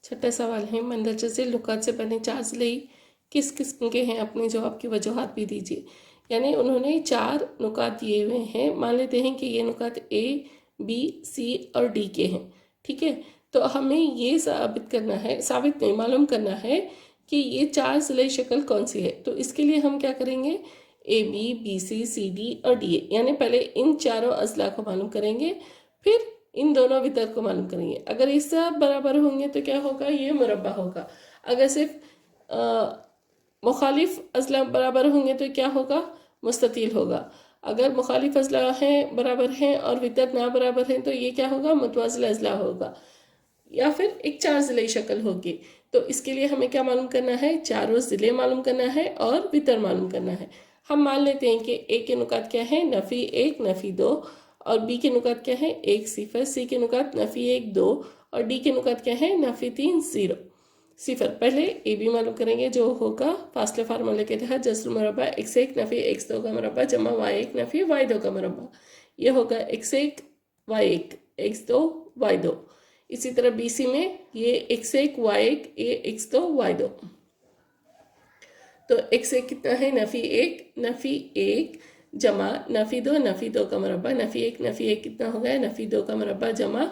छठा सवाल है, मंदरजा से नुकात से बने 4 ज़िले किस किस्म के हैं, अपने जवाब की वजूहात भी दीजिए। यानी उन्होंने 4 नुकात दिए हुए हैं। मान लेते हैं कि ये नुकात ए, बी, सी और डी के हैं। ठीक है, तो हमें ये साबित नहीं, मालूम करना है कि ये 4 ज़िले शक्ल कौन सी है। तो इसके लिए हम क्या करेंगे, ए बी सी डी और डी ए, यानी पहले इन चारों अजला को मालूम करेंगे, फिर इन दोनों वितर को मालूम करेंगे। अगर ये सब बराबर होंगे तो क्या होगा, ये मुरब्बा होगा। अगर सिर्फ मुखालिफ अजला बराबर होंगे तो क्या होगा, मुस्ततील होगा। अगर मुखालिफ अजला हैं बराबर हैं और वितर ना बराबर हैं तो ये क्या होगा, मुतवाज़िल अजला होगा, या फिर एक 4 ज़िले शक्ल होगी। तो इसके लिए हमें क्या मालूम करना है, चारों ज़िले मालूम करना है और वितर मालूम करना है। हम मान लेते हैं कि ए के नुकात क्या है, नफ़ी 1 नफ़ी 2, और बी के नुकात क्या है, 1 0, सी के नुकात नफ़ी 1 2 और डी के नुकात क्या है, नफ़ी 3 0 0। पहले ए बी मालूम करेंगे, जो होगा फासले फार्मूले के तहत जस्रुल मुरब्बा x1 नफ़ी x2 का मुरब्बा जमा y1 नफ़ी y2 का मुरब्बा। ये होगा x1 y1 x2 y2। इसी तरह बी सी में ये x1 y1 ये x2 y2। तो x1 कितना है, नफ़ी 1 नफ़ी 1 जमा नफ़ी 2 का मुरब्बा, नफ़ी 1 नफ़ी 1 कितना हो गया, नफ़ी 2 का मुरब्बा जमा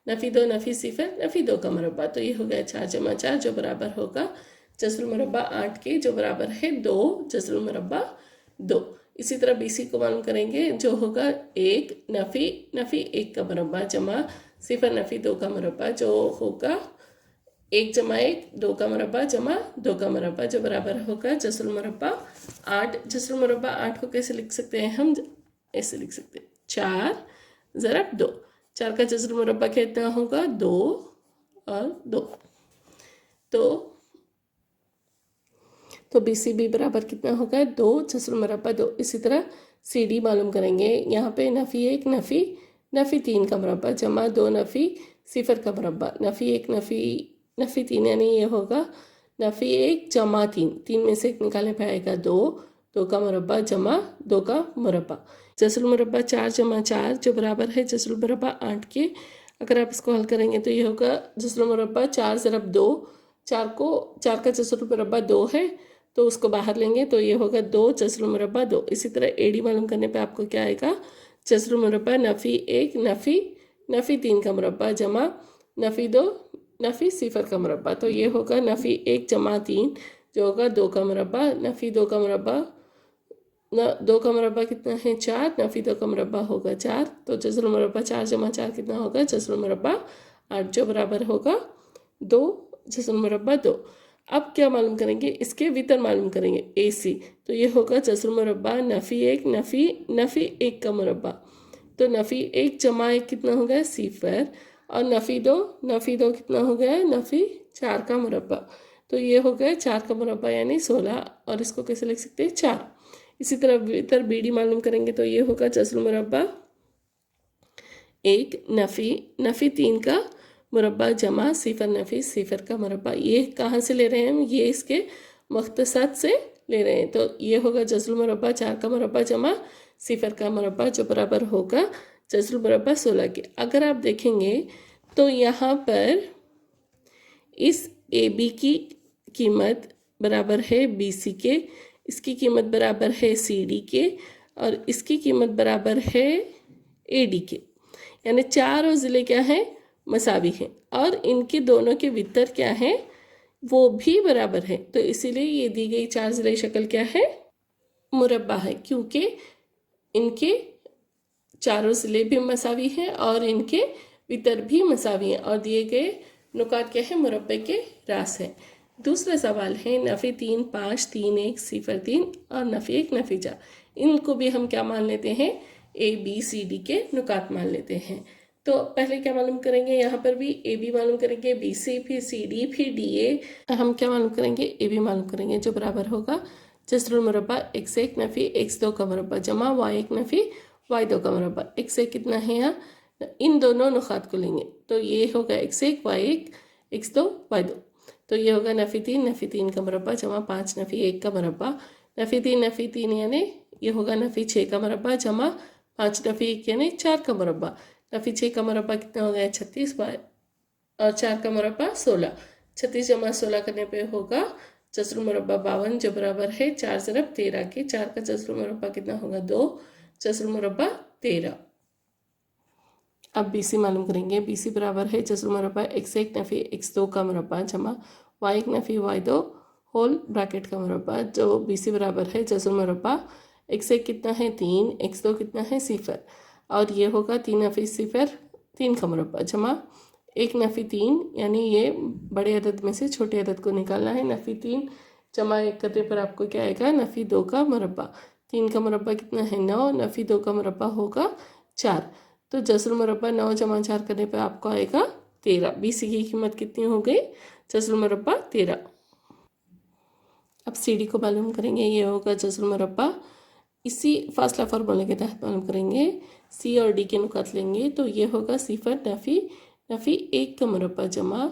नफ़ी 2 नफ़ी 0 नफ़ी 2 का मुरब्बा। तो ये हो गया 4 जमा 4 जो बराबर होगा जस्रुल मुरब्बा 8 के, जो बराबर है 2 जस्रुल मुरब्बा 2। इसी तरह बी सी को मालूम करेंगे, जो होगा 1 नफ़ी 1 का मुरब्बा जमा 0 नफ़ी 2 का मुरब्बा, जो होगा 1 जमा 1 2 का मुरब्बा जमा 2 का मुरब्बा, जो बराबर होगा जस्रुल मुरब्बा 8। जस्रुल मुरब्बा 8 को कैसे लिख सकते हैं, हम ऐसे लिख सकते हैं, 4 ज़रब 2। 4 का जस्रुल मुरब्बा कितना होगा, 2 और 2। तो बी सी बी बराबर कितना होगा, 2 जस्रुल मुरब्बा 2। इसी तरह सी डी मालूम करेंगे, यहाँ पे नफ़ी 1 नफ़ी 3 का मुरब्बा जमा 2 नफ़ी 0 का मुरब्बा, नफ़ी 1 नफ़ी 3, यानी ये होगा नफ़ी 1 जमा 3, 3 में से 1 निकालने पे आएगा 2 का मुरब्बा जमा 2 का मुरब्बा। जस्रुल मुरब्बा 4 जमा 4 जो बराबर है जस्रुल मुरब्बा 8 के। अगर आप इसको हल करेंगे तो ये होगा जस्रुल मुरब्बा 4 ज़रब 2, 4 का जस्रुल मुरब्बा 2 है तो उसको बाहर लेंगे तो ये होगा 2 जस्रुल मुरब्बा 2। इसी तरह ए डी मालूम करने पे आपको क्या आएगा, जस्रुल मुरब्बा नफ़ी 1 नफ़ी 3 का मुरब्बा जमा नफ़ी 2 नफ़ी 0 का मुरब्बा। तो ये होगा नफ़ी 1 जमा 3 जो होगा 2 का मुरब्बा, नफ़ी 2 का मुरब्बा 2 का मुरब्बा कितना है, 4, नफ़ी 2 का मुरब्बा होगा 4। तो जस्रुल मुरब्बा 4 जमा 4 कितना होगा, जस्रुल मुरब्बा 8 जो बराबर होगा 2 जस्रुल मुरब्बा 2। अब क्या मालूम करेंगे, इसके वितर मालूम करेंगे ए सी। तो ये होगा जस्रुल मुरब्बा नफ़ी 1 नफ़ी 1 का मुरब्बा, तो नफ़ी 1 जमा 1 कितना हो गया, 0, और नफ़ी 2 कितना हो गया, नफ़ी 4 का मुरब्बा। तो ये हो गया 4 का मुरब्बा यानी 16, और इसको कैसे लिख सकते हैं, 4। इसी तरह वितर बी डी मालूम करेंगे तो ये होगा जस्रुल मुरब्बा 1 नफ़ी 3 का मुरब्बा जमा 0 नफ़ी 0 का मुरब्बा। ये कहाँ से ले रहे हैं हम, ये इसके मुख्तसर से ले रहे हैं। तो ये होगा जस्रुल मुरब्बा 4 का मुरब्बा जमा 0 का मुरब्बा जो बराबर होगा जस्रुल मुरब्बा 16 के। अगर आप देखेंगे तो यहाँ पर इस ए बी की कीमत बराबर है बी सी के, इसकी कीमत बराबर है सी डी के, और इसकी कीमत बराबर है ए डी के। यानी चारों ज़िले क्या हैं, मसावी हैं, और इनके दोनों के वितर क्या हैं, वो भी बराबर है। तो इसीलिए ये दी गई 4 ज़िले शक्ल क्या है, मुरब्बा है, क्योंकि इनके चारों ज़िले भी मसावी हैं और इनके वितर भी मसावी हैं, और दिए गए नुकात क्या है, मुरब्बे के रास हैं। दूसरा सवाल है नफ़ी 3 5 3 1 0 3 और नफ़ी 1 नफ़ी 4। इनको भी हम क्या मान लेते हैं, ए बी सी डी के नुकात मान लेते हैं। तो पहले क्या मालूम करेंगे, यहाँ पर भी ए बी मालूम करेंगे, बी सी फिर सी डी फिर डी ए। हम क्या मालूम करेंगे, ए बी मालूम करेंगे जो बराबर होगा जस्रुल मुरब्बा x1 नफ़ी x2 का मुरब्बा जमा y1 नफ़ी y2 का मुरब्बा। x1 कितना है, यहाँ इन दोनों नुकात को लेंगे तो ये होगा x1 y1 x2 y2। तो ये होगा नफ़ी 3 का मुरब्बा जमा 5 नफ़ी 1 का मुरब्बा, नफ़ी 3 यानी ये होगा नफ़ी 6 का मुरब्बा जमा 5 नफ़ी 1 यानी 4 का मुरब्बा। नफ़ी 6 का मुरब्बा कितना हो गया, 36 और 4 का मुरब्बा 16। 36 जमा 16 करने पे होगा जसरुल मुरब्बा 52 जो बराबर है 4 ज़रब 13 के। 4 का जसरुल मुरब्बा कितना होगा 2, जसरुल मुरब्बा 13। अब BC मालूम करेंगे। BC बराबर है जसरुल मुरब्बा x1 नफ़ी x2 का मुरब्बा जमा y1 नफ़ी y2 होल ब्रैकेट का मुरब्बा। जो BC बराबर है जसरुल मुरब्बा x1 कितना है 3, x2 कितना है 0 और ये होगा 3 नफ़ी 0 3 का मुरब्बा जमा 1 नफ़ी 3 यानी ये बड़े अदद में से छोटे अदद को निकालना है। नफ़ी 3 जमा 1 करने पर आपको क्या आएगा नफ़ी 2 का मुरब्बा। 3 का मुरब्बा कितना है 9, नफ़ी 2 का मुरब्बा होगा 4। तो जसरुल मुरब्बा 9 जमा 4 करने पर आपको आएगा 13। BC की कीमत कितनी हो गई जसरुल मुरब्बा 13। अब CD को मालूम करेंगे। ये होगा जसरुल मुरब्बा। इसी फासला फार्मूले के तहत मालूम करेंगे। C और D के नुकात लेंगे तो ये होगा 0 नफ़ी 1 का मुरब्बा जमा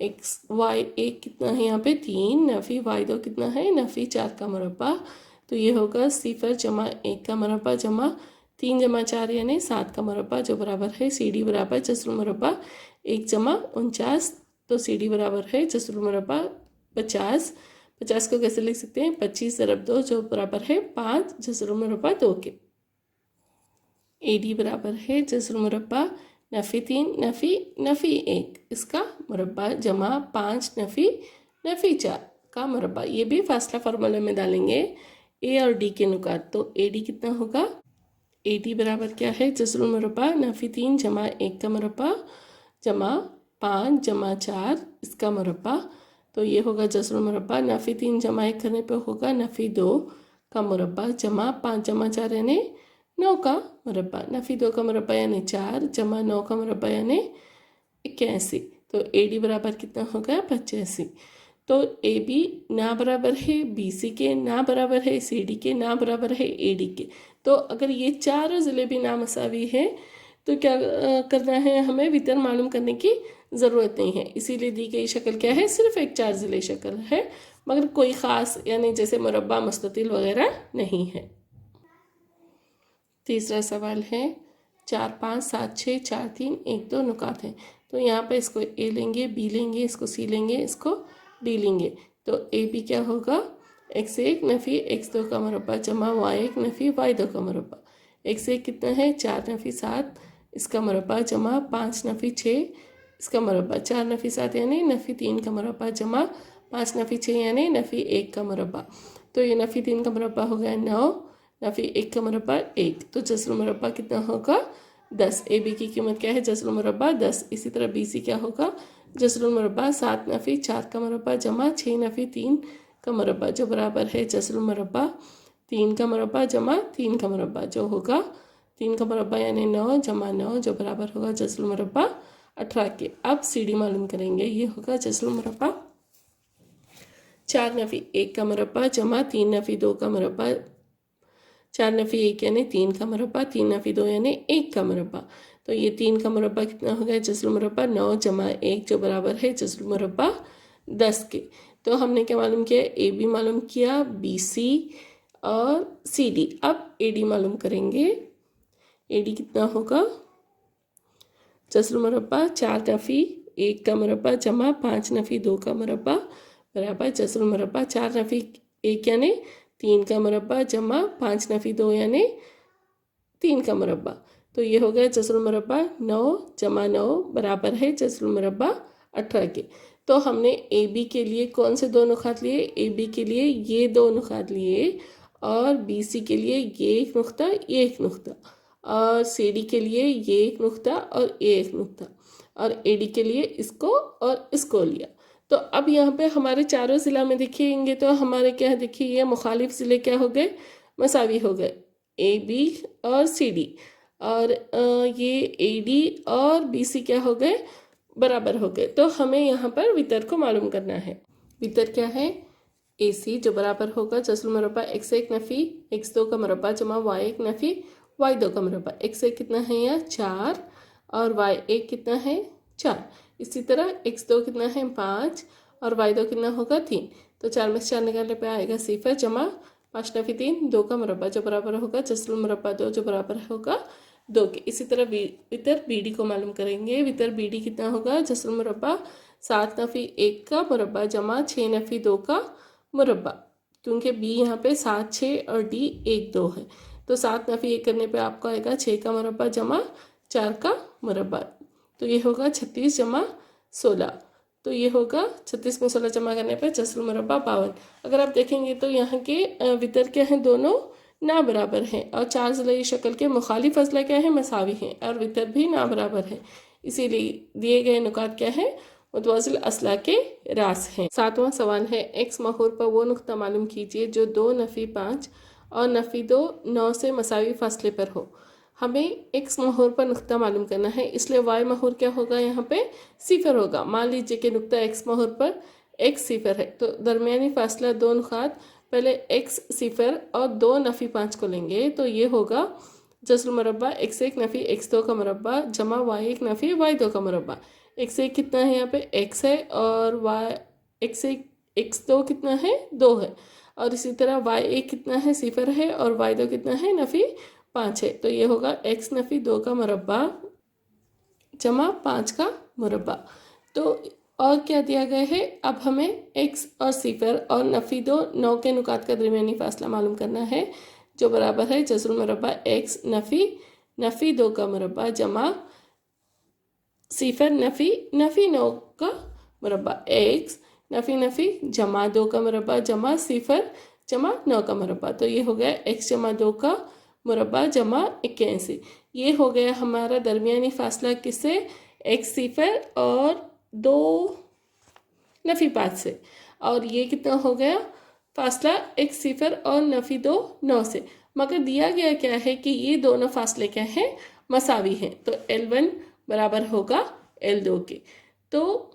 y1 कितना है यहाँ पे 3 नफ़ी y2 कितना है नफ़ी 4 का मुरब्बा। तो ये होगा 0 जमा 1 का मुरब्बा जमा 3 जमा 4 यानी 7 का मुरब्बा जो बराबर है CD बराबर जसरुल मुरब्बा 1 जमा 49। तो CD बराबर है जसरुल मुरब्बा 50। 50 को कैसे लिख सकते हैं 25 ज़रब 2 जो बराबर है 5 जसरुल मुरब्बा 2 के। AD बराबर है जसरुल मुरब्बा नफ़ी 3 नफ़ी 1 इसका मुरब्बा जमा 5 नफ़ी 4 का मुरब्बा। ये भी फासला फार्मूले में डालेंगे A और D के नुकात। तो AD कितना होगा AD बराबर क्या है जसरुल मुरब्बा नफ़ी 3 जमा 1 का मुरब्बा जमा 5 जमा 4 इसका मुरब्बा। तो ये होगा जसरुल मुरब्बा नफ़ी 3 जमा 1 करने पे होगा नफ़ी 2 का मुरब्बा जमा 5 जमा 4 यानी 9 का मुरब्बा। नफ़ी 2 का मुरब्बा यानी 4 जमा 9 का मुरब्बा यानी 81। तो AD बराबर कितना होगा 85। तो AB ना बराबर है BC के, ना बराबर है CD के, ना बराबर है AD के। तो अगर ये चारों ज़िले भी नामसावी है तो क्या करना है हमें वितर मालूम करने की ज़रूरत नहीं है। इसीलिए दी गई शक्ल क्या है सिर्फ एक 4 ज़िले शक्ल है मगर कोई ख़ास यानी जैसे मुरब्बा मुस्ततिल वगैरह नहीं है। तीसरा सवाल है 4 5 7 6 4 3 1 2 नुकात हैं। तो यहाँ पे इसको A लेंगे, B लेंगे, इसको C लेंगे, इसको D लेंगे। तो AB क्या होगा x1 नफ़ी x2 का मुरब्बा जमा y1 नफ़ी y2 का मुरब्बा। x1 कितना है 4 नफ़ी 7 इसका मुरब्बा जमा 5 नफ़ी 6 इसका मुरब्बा। 4 नफ़ी 7 यानी नफ़ी 3 का मुरब्बा जमा 5 नफ़ी 6 यानी नफ़ी 1 का मुरब्बा। तो ये नफ़ी 3 का मुरब्बा हो गया 9 नफ़ी 1 का मुरब्बा 1। तो जसरुल मुरब्बा कितना होगा 10। AB की कीमत क्या है जसरुल मुरब्बा 10। इसी तरह BC क्या होगा जसरुल मुरब्बा 7 नफ़ी 4 का मुरब्बा जमा 6 नफ़ी 3 का मुरब्बा जो बराबर है जसरुल मुरब्बा 3 का मुरब्बा जमा 3 का मुरब्बा जो होगा 3 का मुरब्बा यानी 9 जमा 9 जो बराबर होगा जसरुल मुरब्बा 18 के। अब CD मालूम करेंगे। ये होगा जसरुल मुरब्बा 4 नफ़ी 1 का मुरब्बा जमा 3 नफ़ी 2 का मुरब्बा। 4 नफ़ी 1 यानी 3 का मुरब्बा, 3 नफ़ी 2 यानी 1 का मुरब्बा। तो ये 3 का मुरब्बा कितना हो गया जसरुल मुरब्बा 9 जमा 1 जो बराबर है जसरुल मुरब्बा 10 के। तो हमने क्या मालूम किया AB मालूम किया, BC और CD। अब AD मालूम करेंगे। AD कितना होगा जसरुल मुरब्बा 4 नफ़ी 1 का मुरब्बा जमा 5 नफ़ी 2 का मुरब्बा बराबर जसरुल मुरब्बा 4 नफ़ी 1 यानी 3 का मुरब्बा जमा 5 नफ़ी 2 यानी 3 का मुरब्बा। तो ये हो गया जसरुल मुरब्बा 9 जमा 9 बराबर है जसरुल मुरब्बा 18 के। तो हमने AB के लिए कौन से 2 नुकात लिए AB के लिए ये 2 नुकात लिए और BC के लिए ये एक नुक्ता ये एक नुक्ता और CD के लिए ये एक नुक्ता और ये एक नुक्ता और AD के लिए इसको और इसको लिया। तो अब यहाँ पे हमारे चारों ज़िला में देखेंगे तो हमारे क्या है देखिए ये मुखालिफ ज़िले क्या हो गए मसावी हो गए AB और CD और ये AD और BC क्या हो गए बराबर हो गए। तो हमें यहाँ पर वितर को मालूम करना है। वितर क्या है AC जो बराबर होगा जसरुल मुरब्बा x1 नफ़ी x2 का मुरब्बा जमा y1 नफ़ी y2 का मुरब्बा। x1 कितना है यहाँ 4 और y1 कितना है 4। इसी तरह x2 कितना है 5 और y2 कितना होगा 3। तो 4 में से 4 निकालने पे आएगा 0 जमा 5 नफ़ी 3 2 का मुरब्बा जो बराबर होगा जसरुल मुरब्बा 2 जो बराबर होगा 2 के। इसी तरह वितर BD को मालूम करेंगे। वितर BD कितना होगा जसरुल मुरब्बा 7 नफ़ी 1 का मुरब्बा जमा 6 नफ़ी 2 का मुरब्बा, क्योंकि बी यहाँ पे 7 6 और डी 1 2 है। तो 7 नफ़ी 1 करने पे आपको आएगा 6 का मुरब्बा जमा 4 का मुरब्बा, तो ये होगा 36 जमा 16। तो ये होगा 36 में 16 जमा करने पर जस्र मुरब्बा 52। अगर आप देखेंगे तो यहाँ के वितर क्या हैं, दोनों ना बराबर हैं, और चार ज़िले शक्ल के मुखालिफ अज़ला क्या है, मसावी हैं, और वितर भी ना बराबर है। इसीलिए दिए गए नुकात क्या है, मुतवाज़िल असला के रास हैं। 7वां सवाल है, एक्स महूर पर वो नुक्ता मालूम कीजिए जो 2 नफ़ी 5 और नफ़ी 2 9 से मसावी फासले पर हो। हमें एक्स महूर पर नुक्ता मालूम करना है, इसलिए वाई महूर क्या होगा, यहाँ पे सिफर होगा। मान लीजिए कि नुक्ता एक्स महूर पर एक्स सिफर है, तो दरमियानी फासला 2 नुकात, पहले एक्स सिफर और 2 नफ़ी 5 को लेंगे, तो ये होगा जस्र मुरब्बा एक्स 1 नफ़ी एक्स 2 का मुरब्बा जमा वाई 1 नफ़ी वाई 2 का मुरब्बा। एक्स 1 कितना है, यहाँ पे एक्स है, और वाई एक्स 1 एक्स 2 कितना है, 2 है, और इसी तरह वाई 1 कितना है, सिफर है, और वाई 2 कितना है, नफ़ी 5 है। तो ये होगा एक्स नफ़ी 2 का मुरब्बा जमा 5 का मुरब्बा। तो और क्या दिया गया है, अब हमें एक्स और सिफर और नफ़ी 2 9 के नुकात का दरमियानी फासला मालूम करना है, जो बराबर है जस्र मुरब्बा एक्स नफ़ी 2 का मुरब्बा जमा सिफर नफ़ी 9 का मुरब्बा, एक्स नफ़ी जमा 2 का मुरब्बा जमा सिफर जमा 9 का मुरब्बा। तो ये हो गया एक्स जमा 2 का मुरब्बा जमा 81। ये हो गया हमारा दरमियानी फासला किससे, एक्स सिफर और 2 नफ़ी 5 से, और ये कितना हो गया फासला एक्स सिफर और नफ़ी 2 9 से। मगर दिया गया क्या है कि ये दोनों फासले क्या हैं, मसावी हैं, तो L1 बराबर होगा L2 के, तो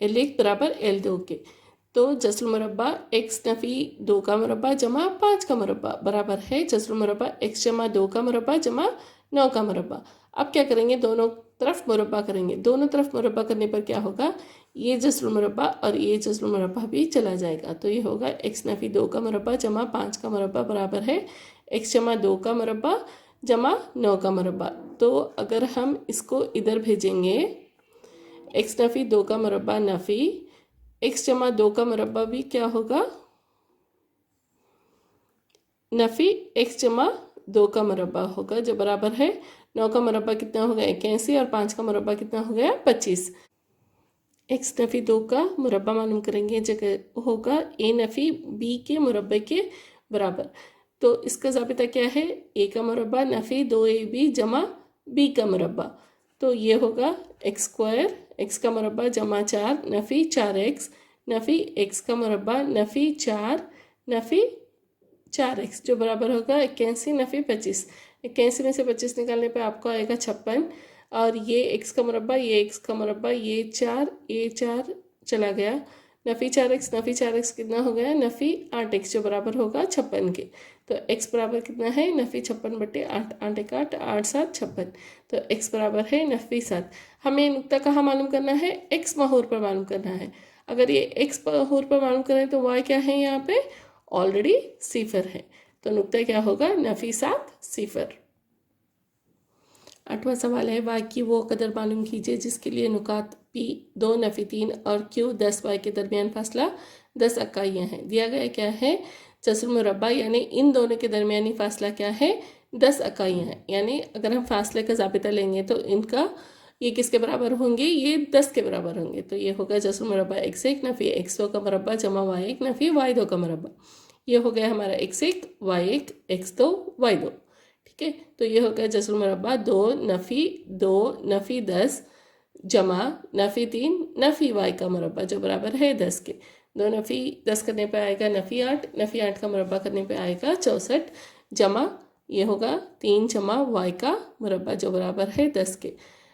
L1 बराबर L2 के। तो जस्र मुरब्बा एक्स नफ़ी 2 का मुरब्बा जमा 5 का मुरब्बा बराबर है जस्र मुरब्बा एक्स जमा 2 का मुरब्बा जमा 9 का मुरब्बा। अब क्या करेंगे, दोनों तरफ मुरब्बा करेंगे। दोनों तरफ मुरब्बा करने पर क्या होगा, ये जस्र मुरब्बा और ये जस्र मुरब्बा भी चला जाएगा। तो ये होगा एक्स नफ़ी 2 का मुरब्बा जमा 5 का मुरब्बा बराबर है एक्स जमा 2 का मुरब्बा जमा 9 का मुरब्बा। तो अगर हम इसको इधर भेजेंगे, एक्स नफ़ी 2 का मुरब्बा नफ़ी एक्स जमा 2 का मुरब्बा भी क्या होगा, नफ़ी एक्स जमा 2 का मुरब्बा होगा, जो बराबर है 9 का मुरब्बा कितना हो गया 81, और 5 का मुरब्बा कितना हो गया 25। एक्स नफ़ी 2 का मुरब्बा मालूम करेंगे, जगह होगा ए नफ़ी बी के मुरब्बे के बराबर। तो इसका ज़ाबिता क्या है, ए का मुरब्बा नफ़ी 2ab जमा बी का मुरब्बा, तो ये होगा एक्स स्क्वायर एक्स का मुरब्बा जमा 4 नफ़ी 4x नफ़ी एक्स का मुरब्बा नफ़ी 4 नफ़ी 4x, जो बराबर होगा 81 नफ़ी 25। 81 में से 25 निकालने पे आपको आएगा 56, और ये एक्स का मुरब्बा ये एक्स का मुरब्बा ये 4 चला गया, नफ़ी 4x कितना हो गया, नफ़ी 8x, जो बराबर होगा 56 के। तो x बराबर कितना है, नफ़ी 56 बटे 8, 8 एक 8 8 7 56, तो x बराबर है नफ़ी 7। हमें नुक्ता कहाँ मालूम करना है, x महूर पर मालूम करना है। अगर ये x महूर पर मालूम करें तो y क्या है, यहाँ पे ऑलरेडी सिफर है, तो नुक्ता क्या होगा, नफ़ी 7 सिफर। 8वां सवाल है, वाई की वो कदर मालूम कीजिए जिसके लिए नुकात P 2 नफ़ी 3 और Q 10 वाई के दरमियान फासला 10 इकाइयाँ हैं। दिया गया क्या है, जस्र मुरब्बा यानी इन दोनों के दरमियानी फासला क्या है, 10 इकाइयाँ हैं। यानी अगर हम फासले का ज़ाबिता लेंगे तो इनका ये किसके बराबर होंगे, ये 10 के बराबर होंगे। तो ये होगा जस्र मुरब्बा एक्स 1 नफ़ी एक्स 2 का मुरब्बा जमा वाई 1 नफ़ी वाई 2 का मुरब्बा। ये हो गया हमारा एक्स 1 वाई 1 एक्स 2 वाई 2, ठीक है। तो ये हो गया जस्र मुरब्बा 2 नफ़ी 10 जमा नफ़ी 3 नफ़ी वाई का मुरब्बा, जो बराबर है 10 के। 2 नफ़ी 10 करने पे आएगा नफ़ी 8 नफ़ी 8 का मुरब्बा करने पे आएगा 64, जमा ये होगा 3 जमा वाई का मुरब्बा, जो बराबर है 10 के।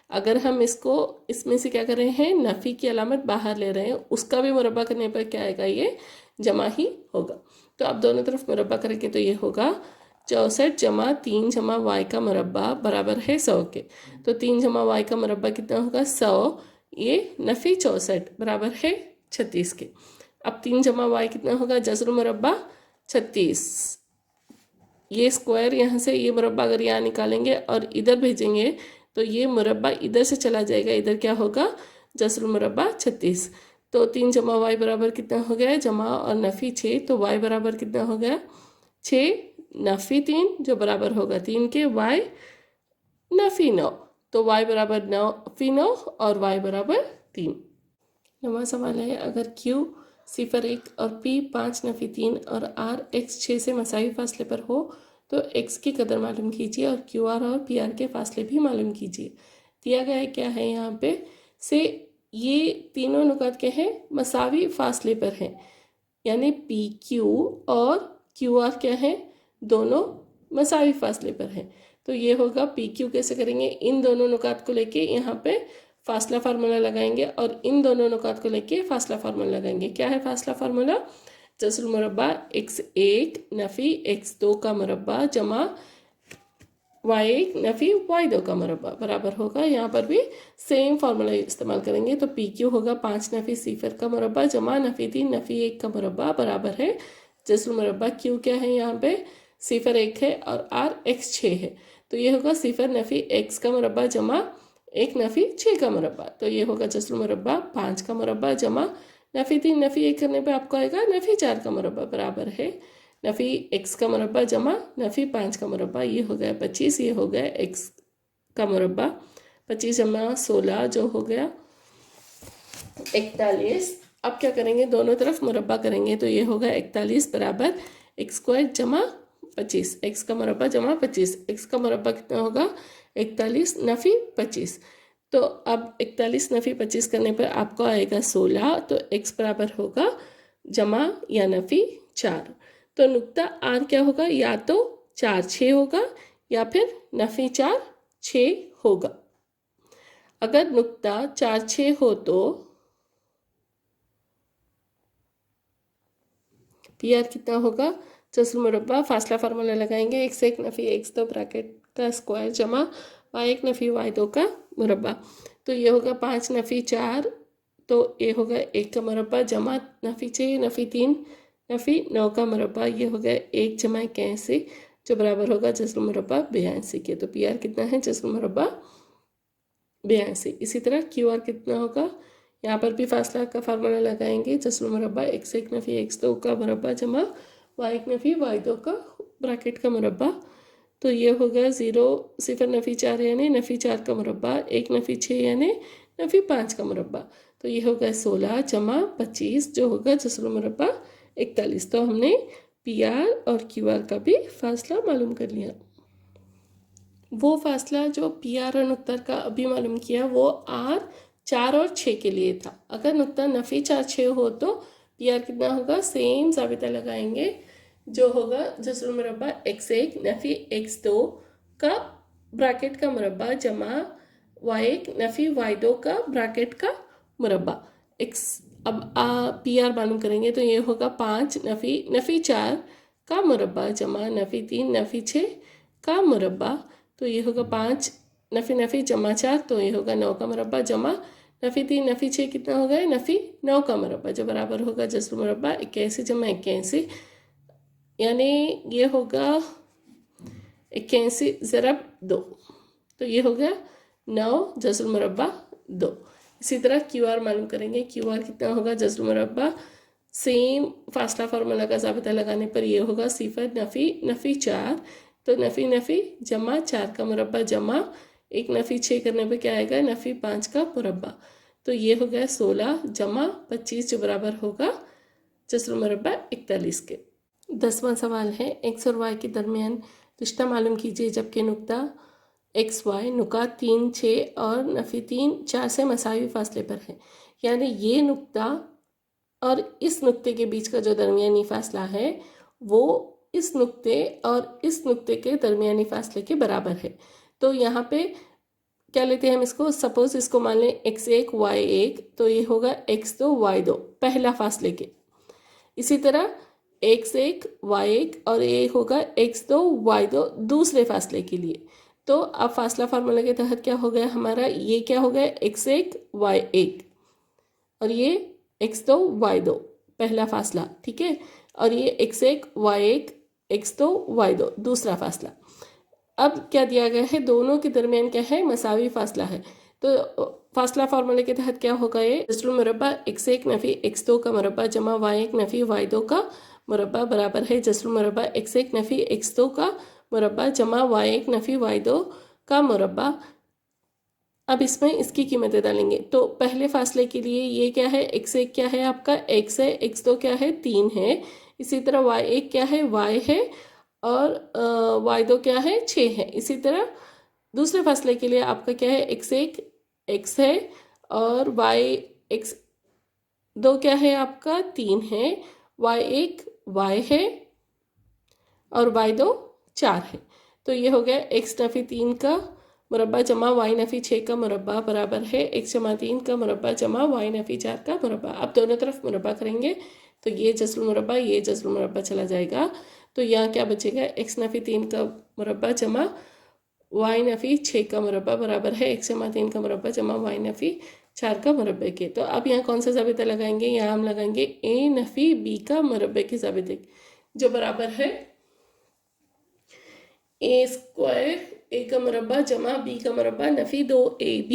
अगर हम इसको इसमें से क्या कर रहे हैं, नफ़ी की अलामत बाहर ले रहे हैं, उसका भी मुरब्बा करने पर क्या आएगा, ये जमा ही होगा। तो अब दोनों तरफ मुरब्बा करेंगे तो ये होगा 64 जमा 3 जमा वाई का मुरब्बा बराबर है 100 के। तो 3 जमा वाई का मुरब्बा कितना होगा 100, ये नफ़ी 64 बराबर है 36 के। अब 3 जमा वाई कितना होगा, जस्र मुरब्बा 36, ये स्क्वायर यहाँ से ये मुरब्बा अगर यहाँ निकालेंगे और इधर भेजेंगे तो ये मुरब्बा इधर से चला जाएगा, इधर क्या होगा जस्र मुरब्बा 36। तो 3 जमा वाई बराबर कितना हो गया, जमा और नफ़ी 6, तो वाई बराबर कितना हो गया 6 नफ़ी 3 जो बराबर होगा 3 के, वाई नफ़ी 9, तो वाई बराबर 9 फी 9 और वाई बराबर 3। नवा सवाल है, अगर Q 0 और P 5 नफ़ी 3 और R X 6 से मसावी फासले पर हो तो X की कदर मालूम कीजिए और QR और PR के फासले भी मालूम कीजिए। दिया गया है क्या है यहाँ पे से ये तीनों नुकात के हैं मसावी फासले पर हैं, यानी PQ और QR क्या है दोनों मसावी फासले पर हैं। तो ये होगा PQ कैसे करेंगे, इन दोनों नुकात को लेके यहाँ पे फासला फार्मूला लगाएंगे और इन दोनों नुकात को लेके फासला फार्मूला लगाएंगे। क्या है फासला फार्मूला, जस्र मुरब्बा x1 नफ़ी x2 का मुरब्बा जमा y1 नफ़ी y2 का मुरब्बा बराबर होगा, यहाँ पर भी सेम फार्मूला इस्तेमाल करेंगे। तो PQ होगा 5 नफ़ी 0 का मुरब्बा जमा नफ़ी 3 नफ़ी 1 का मुरब्बा बराबर है जस्र मुरब्बा Q क्या है यहाँ पे 0 1 है और R X 6 है, तो ये होगा 0 नफ़ी x का मुरब्बा जमा 1 नफ़ी 6 का मुरब्बा, तो ये होगा जस्र मुरब्बा 5 का मुरब्बा जमा नफ़ी 3 नफ़ी 1 करने पे आपको आएगा नफ़ी 4 का मुरब्बा बराबर है नफ़ी x का मुरब्बा जमा नफ़ी 5 का मुरब्बा, ये हो गया 25, ये हो गया x का मुरब्बा 25 जमा 16 जो हो गया 41। अब क्या करेंगे दोनों तरफ मुरब्बा करेंगे, तो ये होगा 41 बराबर x² जमा 25, x का मुरब्बा जमा 25, x का मुरब्बा कितना होगा 41 नफ़ी 25। तो अब 41 नफ़ी 25 करने पर आपको आएगा 16, तो x बराबर होगा जमा या नफ़ी 4। तो नुक्ता R क्या होगा, या तो 4 6 होगा या फिर नफ़ी 4 6 होगा। अगर नुक्ता 4 6 हो तो PR कितना होगा, जस्र मुरब्बा फासला फार्मूला लगाएंगे x1 नफ़ी x2 ब्रैकेट का स्क्वायर जमा y1 नफ़ी y2 का मुरब्बा, तो ये होगा 5 नफ़ी 4, तो ये होगा 1 का मुरब्बा जमा नफ़ी 6 नफ़ी 3 नफ़ी 9 का मुरब्बा, ये हो गया 1 जमा 81 जो बराबर होगा जस्र मुरब्बा 82 के। तो PR कितना है जस्र मुरब्बा 82। इसी तरह QR कितना होगा, यहाँ पर भी फासला का फार्मूला लगाएंगे जस्र मुरब्बा x1 नफ़ी x2 का मुरब्बा जमा y1 नफ़ी y2 का ब्रैकेट का मुरब्बा, तो ये होगा 0 नफ़ी 4 यानी नफ़ी 4 का मुरब्बा 1 नफ़ी 6 यानी नफ़ी 5 का मुरब्बा, तो ये होगा 16 जमा 25 जो होगा जस्र मुरब्बा 41। तो हमने PR और QR का भी फासला मालूम कर लिया। वो फासला जो PR और नुक्ता का अभी मालूम किया वो R 4 और 6 के लिए था। अगर नुक्ता नफ़ी 4 6 हो तो PR कितना होगा, सेम ज़ाबिता लगाएंगे जो होगा जस्र मुरब्बा x1 नफ़ी x2 का ब्रैकेट का मुरब्बा जमा y1 नफ़ी y2 का ब्रैकेट का मुरब्बा x। अब PR मालूम करेंगे तो ये होगा 5 नफ़ी 4 का मुरब्बा जमा नफ़ी 3 नफ़ी 6 का मुरब्बा, तो ये होगा 5 नफ़ी जमा 4, तो ये होगा 9 का मुरब्बा जमा नफ़ी 3 नफ़ी 6 कितना हो गया नफ़ी 9 का मुरब्बा जो बराबर होगा जस्र मुरब्बा 81 जमा 81, यानी ये होगा 81 ज़रब 2, तो ये हो गया 9 जस्र मुरब्बा 2। इसी तरह QR मालूम करेंगे, QR कितना होगा जस्र मुरब्बा सेम फासला फार्मूला का ज़ाबिता लगाने पर ये होगा 0 नफ़ी 4, तो नफ़ी जमा 4 का मुरब्बा जमा 1 नफ़ी 6 करने पे क्या आएगा नफ़ी 5 का मुरब्बा, तो ये हो गया 16 जमा 25 जो बराबर होगा जस्र मुरब्बा 41 के। 10वां सवाल है, x और y के दरमियान रिश्ता मालूम कीजिए जबकि नुक्ता XY नुकात 3 6 और नफ़ी 3 4 से मसावी फासले पर है, यानी ये नुक्ता और इस नुक्ते के बीच का जो दरमियानी फासला है वो इस नुक्ते और इस नुक्ते के दरमियानी फासले के बराबर है। तो यहाँ पे क्या लेते हैं हम इसको, सपोज इसको मान लें x1 y1, तो ये होगा x2 y2 पहला फासले के, इसी तरह x1 y1 और ये होगा x2 y2 दूसरे फासले के लिए। तो अब फासला फार्मूला के तहत क्या हो गया हमारा, ये क्या हो गया x1 y1 और ये x2 y2 पहला फासला, ठीक है, और ये x1 y1 x2 y2 दूसरा फासला। अब क्या दिया गया है, दोनों के दरमियान क्या है, मसावी फासला है। तो फासला फार्मूले के तहत क्या होगा, ये जस्रुल मुरब्बा x1 नफ़ी x2 का मुरब्बा जमा y1 नफ़ी y2 का मुरब्बा बराबर है जस्रुल मुरब्बा x1 नफ़ी x2 का मुरब्बा जमा y1 नफ़ी y2 का मुरब्बा। अब इसमें इसकी कीमतें डालेंगे। तो पहले फासले के लिए ये क्या है, x1 क्या है आपका x है, x2 क्या है 3 है, इसी तरह y1 क्या है y है, और y2 क्या है 6 है। इसी तरह दूसरे फासले के लिए आपका क्या है, x1 x है और x2 क्या है आपका 3 है, y1 y है और y2 4 है। तो ये हो गया x नफ़ी 3 का मुरब्बा जमा y नफ़ी 6 का मुरब्बा बराबर है x जमा 3 का मुरब्बा जमा y नफ़ी 4 का मुरब्बा। अब दोनों तरफ मुरब्बा करेंगे तो ये जस्रुल मुरब्बा ये जस्रुल मुरब्बा चला जाएगा। तो यहाँ क्या बचेगा, x नफ़ी 3 का मुरब्बा जमा y नफ़ी 6 का मुरब्बा बराबर है x जमा 3 का मुरब्बा जमा y नफ़ी 4 का मुरब्बे के। तो अब यहाँ कौन सा ज़ाबिता लगाएंगे, यहाँ हम लगाएंगे a नफ़ी b का मुरब्बे के ज़ाबिते, जो बराबर है a स्क्वायर a का मुरब्बा जमा b का मुरब्बा नफ़ी 2ab।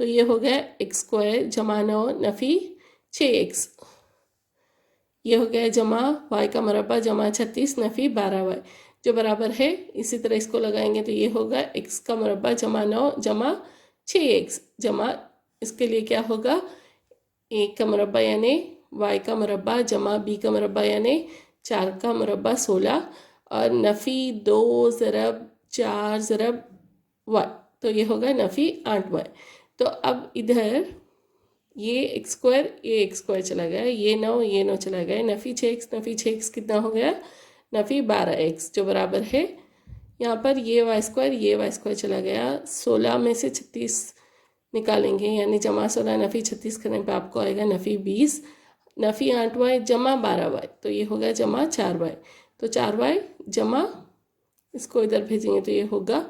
तो ये हो गया x स्क्वायर जमा 9 नफ़ी 6x, ये हो गया जमा y का मुरब्बा जमा 36 नफ़ी 12y, जो बराबर है, इसी तरह इसको लगाएंगे तो ये होगा x का मुरब्बा जमा 9 जमा 6x जमा इसके लिए क्या होगा, a का मुरब्बा यानी y का मुरब्बा जमा b का मुरब्बा यानी 4 का मुरब्बा 16 और नफ़ी 2 ज़रब 4 ज़रब y, तो ये होगा नफ़ी 8y। तो अब इधर ये एक्स स्क्वायर ये एक्स स्क्वायर चला गया, ये 9 ये 9 चला गया, नफ़ी 6x कितना हो गया, नफ़ी 12x, जो बराबर है यहाँ पर ये वाई स्क्वायर चला गया, 16 में से 36 निकालेंगे यानी जमा 16 नफ़ी 36 करने पे आपको आएगा नफ़ी 20 नफ़ी 8y जमा 12y, तो ये हो गया जमा 4y। तो 4y जमा इसको इधर भेजेंगे तो ये होगा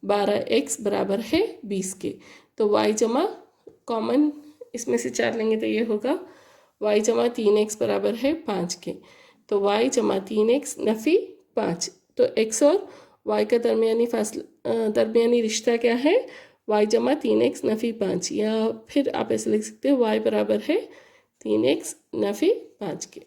12x बराबर है 20 के। तो y जमा कॉमन इसमें से 4 लेंगे तो ये होगा y जमा 3x बराबर है 5 के। तो y जमा 3x नफ़ी 5। तो x और y का दरमियानी रिश्ता क्या है, y जमा 3x नफ़ी 5, या फिर आप ऐसे लिख सकते हो y बराबर है 3x नफ़ी 5 के।